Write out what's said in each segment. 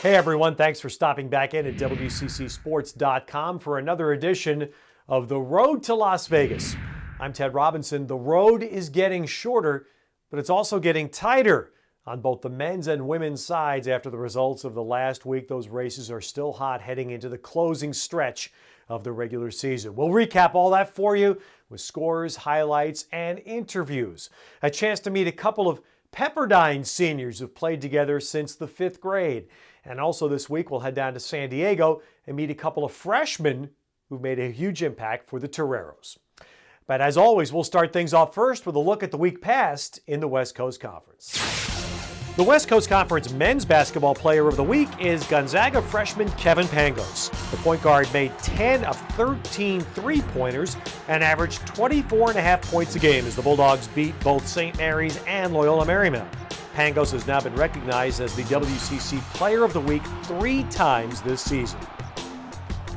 Hey everyone, thanks for stopping back in at WCCSports.com for another edition of The Road to Las Vegas. I'm Ted Robinson. The road is getting shorter, but it's also getting tighter on both the men's and women's sides after the results of the last week. Those races are still hot heading into the closing stretch of the regular season. We'll recap all that for you with scores, highlights, and interviews. A chance to meet a couple of Pepperdine seniors who've played together since the 5th grade. And also this week, we'll head down to San Diego and meet a couple of freshmen who've made a huge impact for the Toreros. But as always, we'll start things off first with a look at the week past in the West Coast Conference. The West Coast Conference Men's Basketball Player of the Week is Gonzaga freshman Kevin Pangos. The point guard made 10 of 13 three-pointers and averaged 24.5 points a game as the Bulldogs beat both St. Mary's and Loyola Marymount. Pangos has now been recognized as the WCC Player of the Week 3 times this season.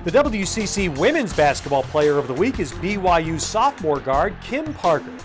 The WCC Women's Basketball Player of the Week is BYU sophomore guard Kim Parker.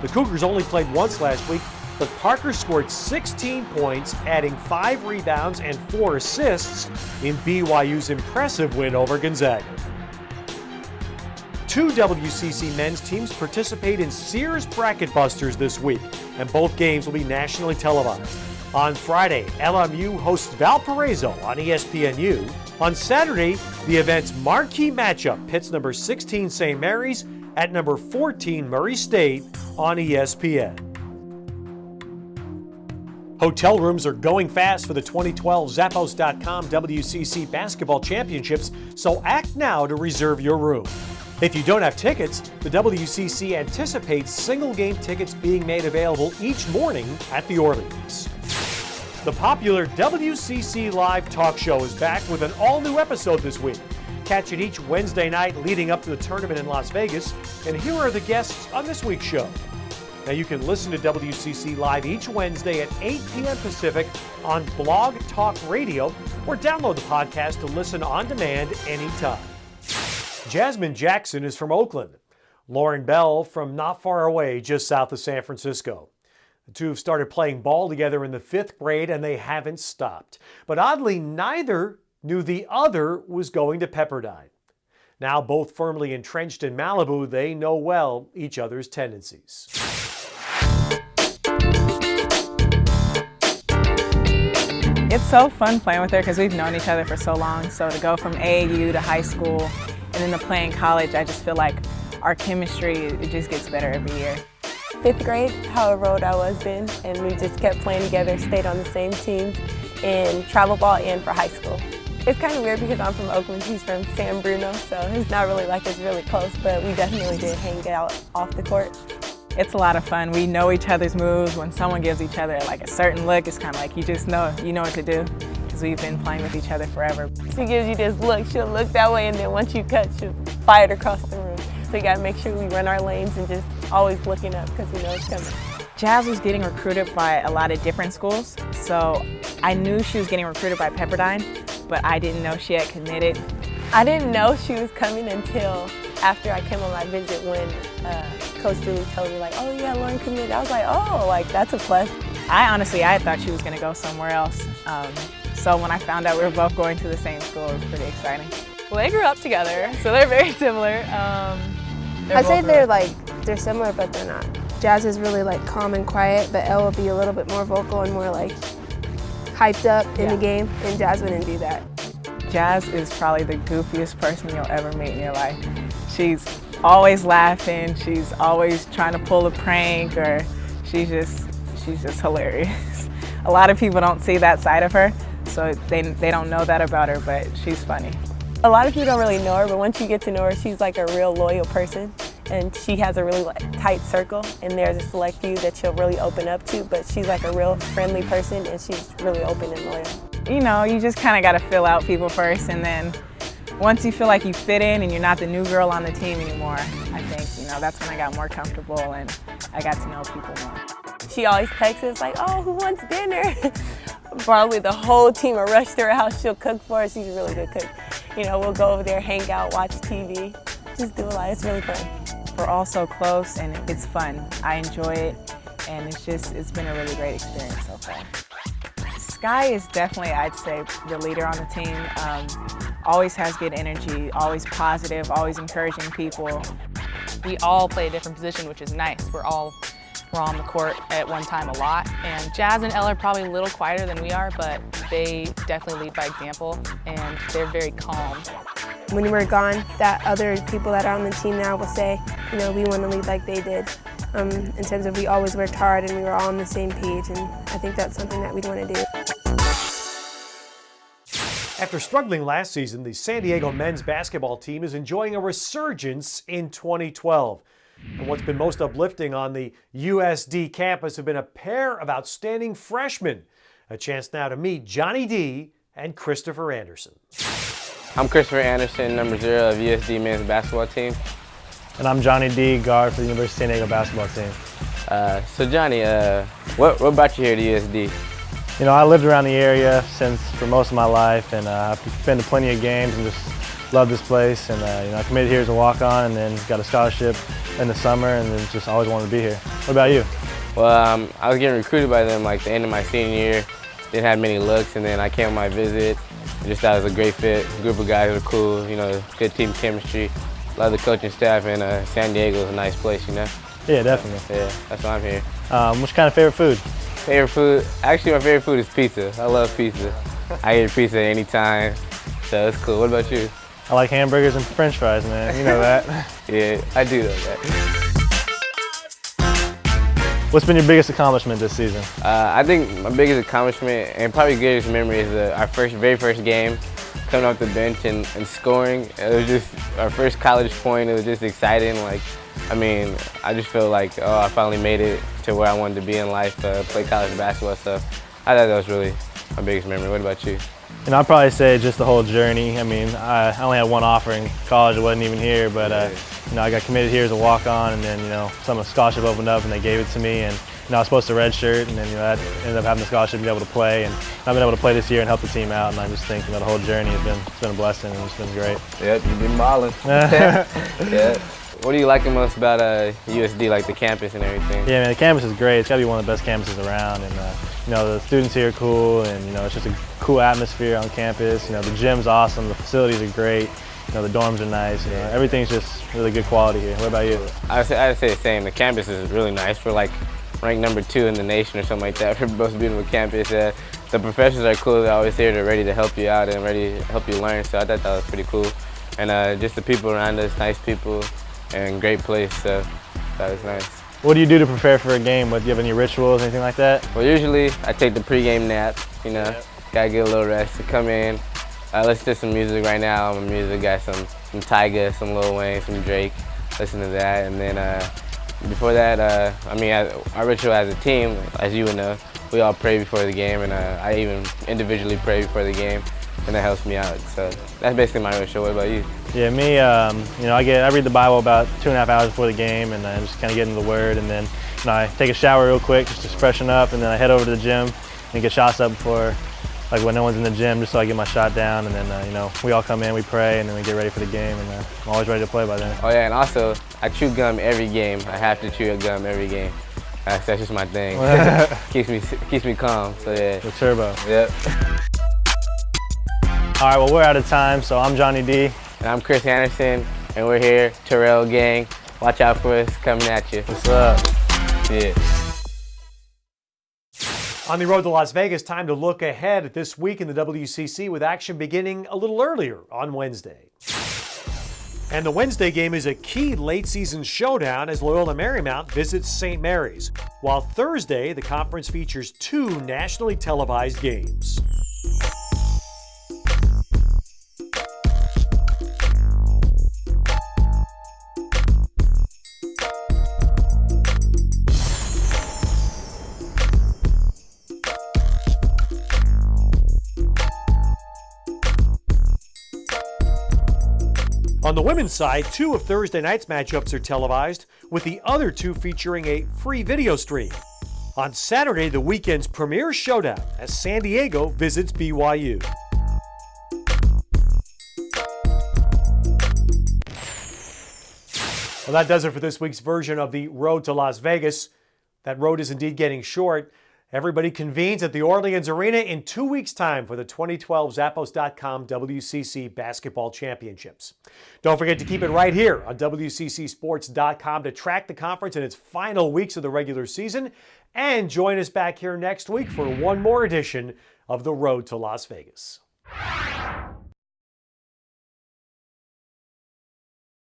The Cougars only played once last week, but Parker scored 16 points, adding 5 rebounds and 4 assists in BYU's impressive win over Gonzaga. 2 WCC men's teams participate in Sears Bracket Busters this week, and both games will be nationally televised. On Friday, LMU hosts Valparaiso on ESPNU. On Saturday, the event's marquee matchup pits number 16 St. Mary's at number 14 Murray State on ESPN. Hotel rooms are going fast for the 2012 Zappos.com WCC Basketball Championships, so act now to reserve your room. If you don't have tickets, the WCC anticipates single-game tickets being made available each morning at the Orleans. The popular WCC Live Talk Show is back with an all-new episode this week. Catch it each Wednesday night leading up to the tournament in Las Vegas, and here are the guests on this week's show. Now you can listen to WCC Live each Wednesday at 8 p.m. Pacific on Blog Talk Radio, or download the podcast to listen on demand anytime. Jazmine Jackson is from Oakland. Lauren Bell from not far away, just south of San Francisco. The two have started playing ball together in the 5th grade, and they haven't stopped. But oddly, neither knew the other was going to Pepperdine. Now both firmly entrenched in Malibu, they know well each other's tendencies. It's so fun playing with her because we've known each other for so long. So to go from AAU to high school and then to play in college, I just feel like our chemistry, it just gets better every year. 5th grade, how a road I was in, and we just kept playing together, stayed on the same teams in travel ball and for high school. It's kind of weird because I'm from Oakland, he's from San Bruno, so it's not really like it's really close, but we definitely did hang out off the court. It's a lot of fun. We know each other's moves. When someone gives each other like a certain look, it's kind of like you just know, you know what to do because we've been playing with each other forever. She gives you this look, she'll look that way, and then once you cut, she'll fire it across the room. So you gotta make sure we run our lanes and just always looking up because we know it's coming. Jazz was getting recruited by a lot of different schools, so I knew she was getting recruited by Pepperdine, but I didn't know she had committed. I didn't know she was coming until after I came on my visit when Coach Julie told me like, oh yeah, Lauren committed. I was like, oh, like that's a plus. I thought she was gonna go somewhere else. So when I found out we were both going to the same school, it was pretty exciting. Well, they grew up together, so they're very similar. I'd say they're similar, but they're not. Jazz is really like calm and quiet, but Elle will be a little bit more vocal and more like hyped up in the game, and Jazz wouldn't do that. Jazz is probably the goofiest person you'll ever meet in your life. She's always laughing, she's always trying to pull a prank, or she's just hilarious. A lot of people don't see that side of her, so they don't know that about her, but she's funny. A lot of people don't really know her, but once you get to know her, she's like a real loyal person, and she has a really tight circle, and there's a select few that she'll really open up to, but she's like a real friendly person, and she's really open and loyal. You know, you just kind of got to fill out people first, and then once you feel like you fit in and you're not the new girl on the team anymore, I think, you know, that's when I got more comfortable and I got to know people more. She always texts us like, oh, who wants dinner? Probably the whole team will rush to her house. She'll cook for us. She's a really good cook. You know, we'll go over there, hang out, watch TV, just do a lot. It's really fun. We're all so close and it's fun. I enjoy it, and it's been a really great experience so far. Guy is definitely, I'd say, the leader on the team. Always has good energy, always positive, always encouraging people. We all play a different position, which is nice. We're on the court at one time a lot. And Jazz and Elle are probably a little quieter than we are, but they definitely lead by example, and they're very calm. When we're gone, that other people that are on the team now will say, you know, we want to lead like they did. In terms of we always worked hard and we were all on the same page, and I think that's something that we'd want to do. After struggling last season, the San Diego men's basketball team is enjoying a resurgence in 2012. And what's been most uplifting on the USD campus have been a pair of outstanding freshmen. A chance now to meet Johnny D and Christopher Anderson. I'm Christopher Anderson, number 0 of USD men's basketball team. And I'm Johnny D, guard for the University of San Diego basketball team. So Johnny, what brought you here to USD? You know, I lived around the area for most of my life, and I've been to plenty of games and just love this place. And you know, I committed here as a walk-on, and then got a scholarship in the summer, and then just always wanted to be here. What about you? Well, I was getting recruited by them like the end of my senior year. Didn't have many looks, and then I came on my visit. Just thought it was a great fit. A group of guys who are cool. You know, good team chemistry. Love the coaching staff, and San Diego is a nice place, you know? Yeah, definitely. Yeah, that's why I'm here. What's your kind of favorite food? Favorite food? Actually, my favorite food is pizza. I love pizza. I eat pizza anytime, so it's cool. What about you? I like hamburgers and french fries, man. You know that. Yeah, I do know that. What's been your biggest accomplishment this season? I think my biggest accomplishment and probably greatest memory is our very first game, coming off the bench and scoring. It was just our first college point. It was just exciting. Like, I mean, I just feel like, oh, I finally made it to where I wanted to be in life, play college basketball stuff. I thought that was really my biggest memory. What about you? And I'd probably say just the whole journey. I mean, I only had one offer in college. It wasn't even here, but you know, I got committed here as a walk-on, and then you know, some scholarship opened up and they gave it to me, and you know, I was supposed to redshirt, and then you know, I ended up having the scholarship and be able to play, and I've been able to play this year and help the team out, and I just think you know, the whole journey it's been a blessing, and it's been great. Yep, you've been balling. Yeah. What do you like the most about USD, like the campus and everything? Yeah, man, the campus is great. It's got to be one of the best campuses around, and you know, the students here are cool, and you know, it's just a cool atmosphere on campus. You know, the gym's awesome, the facilities are great. You know, the dorms are nice. You know, everything's just really good quality here. What about you? I'd say the same. The campus is really nice. We're like ranked number 2 in the nation or something like that for most beautiful campus. The professors are cool. They're always here. They're ready to help you out and ready to help you learn. So I thought that was pretty cool. And just the people around us, nice people, and great place. So that was nice. What do you do to prepare for a game? Do you have any rituals, anything like that? Well, usually I take the pregame nap. You know, gotta get a little rest to come in. Listen to some music right now. I'm a music guy. Some Tyga, some Lil Wayne, some Drake. Listen to that, and then before that, I mean, our ritual as a team, as you would know, we all pray before the game, and I even individually pray before the game, and that helps me out. So that's basically my ritual. What about you? Yeah, me, you know, I read the Bible about 2.5 hours before the game, and I just kind of get into the Word, and then you know, I take a shower real quick just to freshen up, and then I head over to the gym and get shots up before, like when no one's in the gym, just so I get my shot down, and then you know, we all come in, we pray, and then we get ready for the game, and I'm always ready to play by then. Oh yeah, and also I chew gum every game. I have to chew a gum every game. That's just my thing. keeps me calm. So yeah. The turbo. Yep. All right, well, we're out of time, so I'm Johnny D. And I'm Chris Anderson, and we're here, Toreros gang. Watch out for us coming at you. What's up? Yeah. On the road to Las Vegas, time to look ahead at this week in the WCC with action beginning a little earlier on Wednesday. And the Wednesday game is a key late season showdown as Loyola Marymount visits St. Mary's, while Thursday the conference features 2 nationally televised games. On the women's side, 2 of Thursday night's matchups are televised, with the other 2 featuring a free video stream. On Saturday, the weekend's premier showdown as San Diego visits BYU. Well, that does it for this week's version of the Road to Las Vegas. That road is indeed getting short, Everybody convenes at the Orleans Arena in 2 weeks' time for the 2012 Zappos.com WCC Basketball Championships. Don't forget to keep it right here on WCCSports.com to track the conference in its final weeks of the regular season. And join us back here next week for one more edition of The Road to Las Vegas.